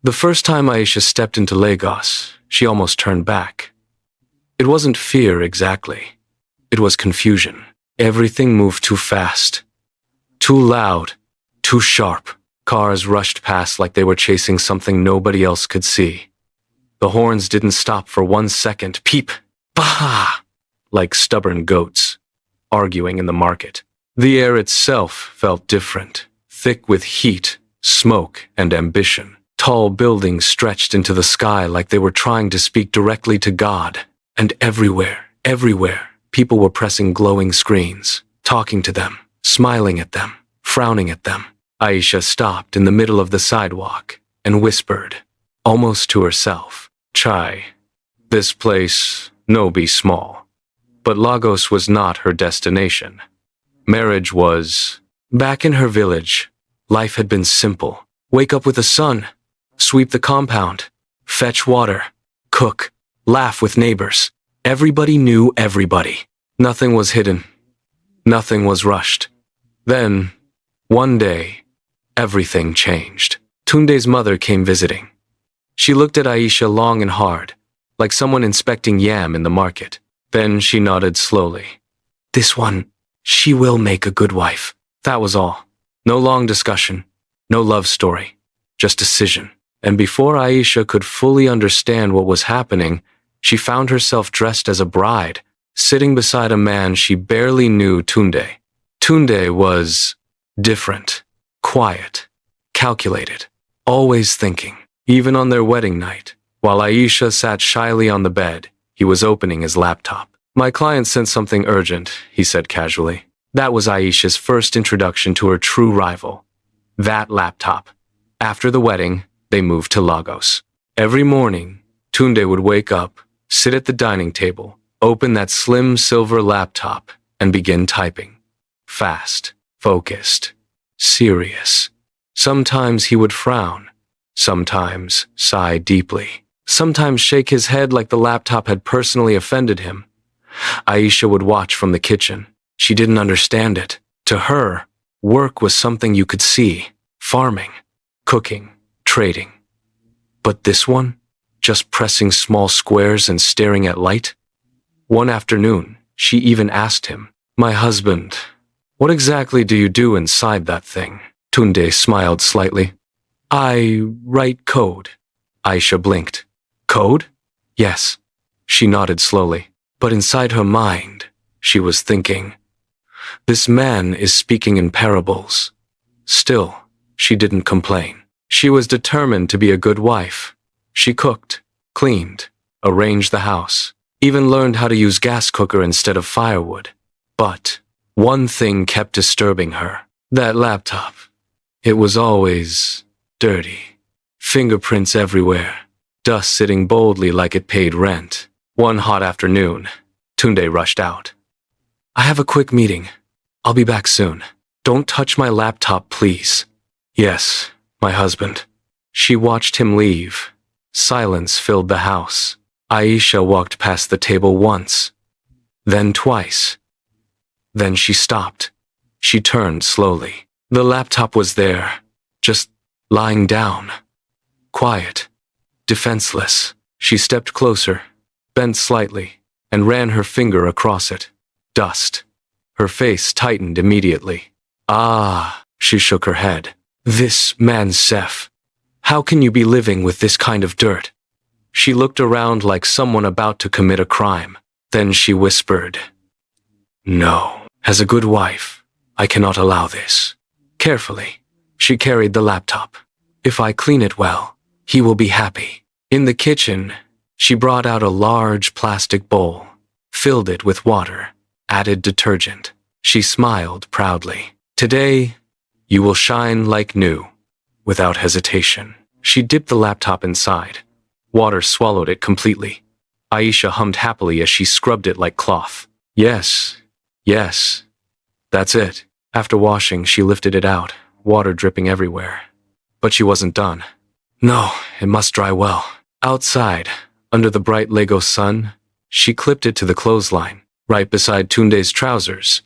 The first time Aisha stepped into Lagos, she almost turned back. It wasn't fear exactly. It was confusion. Everything moved too fast. Too loud. Too sharp. Cars rushed past like they were chasing something nobody else could see. The horns didn't stop for 1 second. Peep! Bah! Like stubborn goats, arguing in the market. The air itself felt different, thick with heat, smoke, and ambition. Tall buildings stretched into the sky like they were trying to speak directly to God. And everywhere, people were pressing glowing screens, talking to them, smiling at them, frowning at them. Aisha stopped in the middle of the sidewalk and whispered, almost to herself, "Chai, this place no be small." But Lagos was not her destination. Marriage was. Back in her village, life had been simple. Wake up with the sun, sweep the compound, fetch water, cook, laugh with neighbors. Everybody knew everybody. Nothing was hidden. Nothing was rushed. Then, one day, everything changed. Tunde's mother came visiting. She looked at Aisha long and hard, like someone inspecting yam in the market. Then she nodded slowly. "This one, she will make a good wife." That was all. No long discussion, no love story, just decision. And before Aisha could fully understand what was happening, she found herself dressed as a bride, sitting beside a man she barely knew. Tunde. Tunde was different, quiet, calculated, always thinking. Even on their wedding night, while Aisha sat shyly on the bed, he was opening his laptop. "My client sent something urgent," he said casually. That was Aisha's first introduction to her true rival. That laptop. After the wedding, they moved to Lagos. Every morning, Tunde would wake up, sit at the dining table, open that slim silver laptop, and begin typing. Fast, focused, serious. Sometimes he would frown. Sometimes sigh deeply. Sometimes shake his head like the laptop had personally offended him. Aisha would watch from the kitchen. She didn't understand it. To her, work was something you could see. Farming, cooking, trading. But this one? Just pressing small squares and staring at light? One afternoon, she even asked him, "My husband, what exactly do you do inside that thing?" Tunde smiled slightly. "I write code." Aisha blinked. "Code?" "Yes." She nodded slowly. But inside her mind, she was thinking, "This man is speaking in parables." Still, she didn't complain. She was determined to be a good wife. She cooked, cleaned, arranged the house, even learned how to use gas cooker instead of firewood. But one thing kept disturbing her. That laptop. It was always dirty. Fingerprints everywhere. Dust sitting boldly like it paid rent. One hot afternoon, Tunde rushed out. "I have a quick meeting. I'll be back soon. Don't touch my laptop, please." "Yes, my husband." She watched him leave. Silence filled the house. Aisha walked past the table once, then twice. Then she stopped. She turned slowly. The laptop was there, just lying down. Quiet, defenseless. She stepped closer, bent slightly, and ran her finger across it. Dust. Her face tightened immediately. "Ah," she shook her head. "This man Seth. How can you be living with this kind of dirt?" She looked around like someone about to commit a crime. Then she whispered, "No. As a good wife, I cannot allow this." Carefully, she carried the laptop. "If I clean it well, he will be happy." In the kitchen, she brought out a large plastic bowl, filled it with water, added detergent. She smiled proudly. "Today, you will shine like new." Without hesitation, she dipped the laptop inside. Water swallowed it completely. Aisha hummed happily as she scrubbed it like cloth. Yes, that's it. After washing, she lifted it out, water dripping everywhere. But she wasn't done. No, it must dry well. Outside, under the bright Lego sun, she clipped it to the clothesline, right beside Tunde's trousers.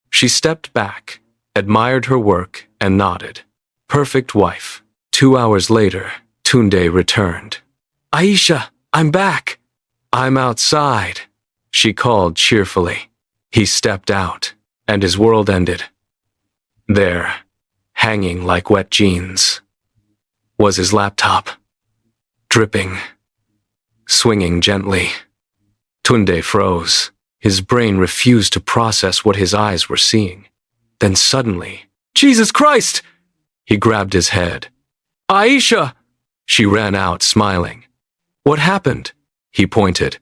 She stepped back, admired her work, and nodded. Perfect wife. 2 hours later, Tunde returned. Aisha, I'm back. I'm outside, she called cheerfully. He stepped out, and his world ended. There, hanging like wet jeans, was his laptop, dripping, swinging gently. Tunde froze. His brain refused to process what his eyes were seeing. Then suddenly, Jesus Christ! He grabbed his head. Aisha! She ran out, smiling. What happened? He pointed.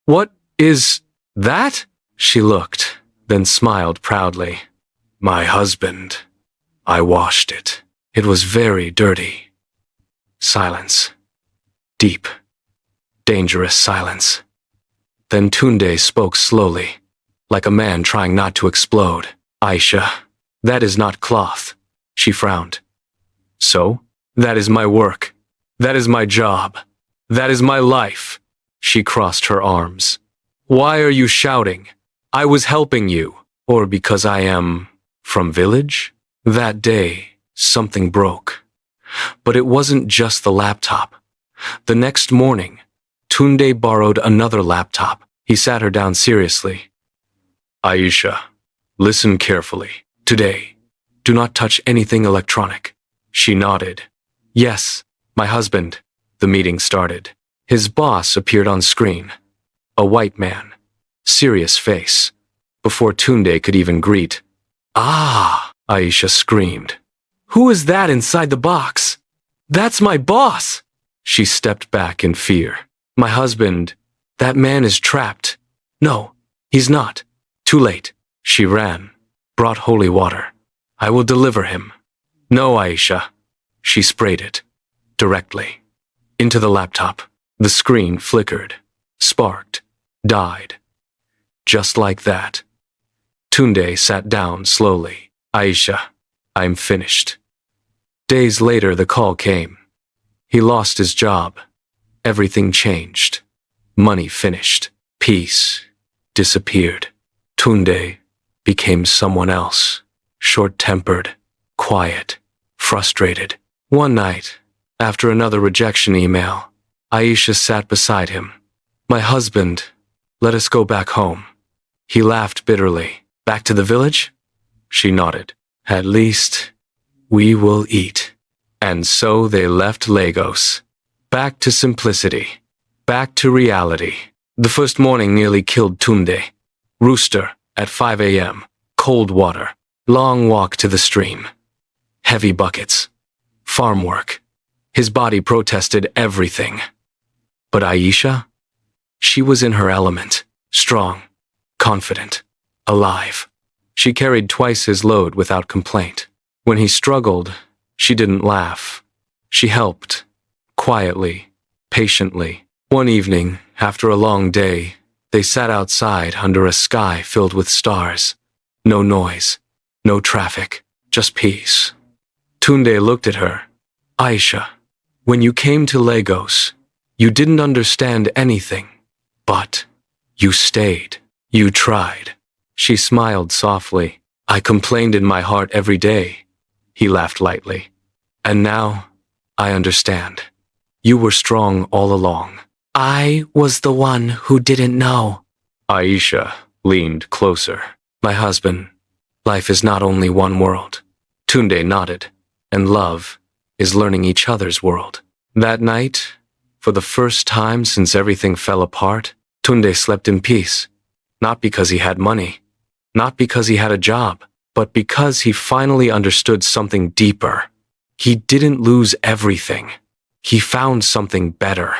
What is that? She looked, then smiled proudly. My husband. I washed it. It was very dirty. Silence. Deep, dangerous silence. Then Tunde spoke slowly, like a man trying not to explode. Aisha, that is not cloth. She frowned. So? That is my work. That is my job. That is my life. She crossed her arms. Why are you shouting? I was helping you. Or because I am from village? That day, something broke. But it wasn't just the laptop. The next morning, Tunde borrowed another laptop. He sat her down seriously. Aisha, listen carefully. Today, do not touch anything electronic. She nodded. Yes, my husband. The meeting started. His boss appeared on screen. A white man. Serious face. Before Tunde could even greet. Ah! Aisha screamed. Who is that inside the box? That's my boss! She stepped back in fear. My husband. That man is trapped. No, he's not. Too late. She ran. Brought holy water. I will deliver him. No, Aisha. She sprayed it. Directly. Into the laptop. The screen flickered. Sparked. Died. Just like that. Tunde sat down slowly. Aisha, I'm finished. Days later, the call came. He lost his job. Everything changed. Money finished. Peace disappeared. Tunde became someone else. Short-tempered, quiet, frustrated. One night, after another rejection email, Aisha sat beside him. My husband, let us go back home. He laughed bitterly. Back to the village? She nodded. At least, we will eat. And so they left Lagos. Back to simplicity. Back to reality. The first morning nearly killed Tunde. Rooster, at 5 a.m. Cold water. Long walk to the stream. Heavy buckets. Farm work. His body protested everything. But Aisha? She was in her element. Strong. Confident. Alive. She carried twice his load without complaint. When he struggled, she didn't laugh. She helped. Quietly. Patiently. One evening, after a long day, they sat outside under a sky filled with stars. No noise. No traffic. Just peace. Tunde looked at her. Aisha, when you came to Lagos, you didn't understand anything. But you stayed. You tried. She smiled softly. I complained in my heart every day. He laughed lightly. And now, I understand. You were strong all along. I was the one who didn't know. Aisha leaned closer. My husband, life is not only one world. Tunde nodded. And love is learning each other's world. That night, for the first time since everything fell apart, Tunde slept in peace. Not because he had money. Not because he had a job, but because he finally understood something deeper. He didn't lose everything. He found something better.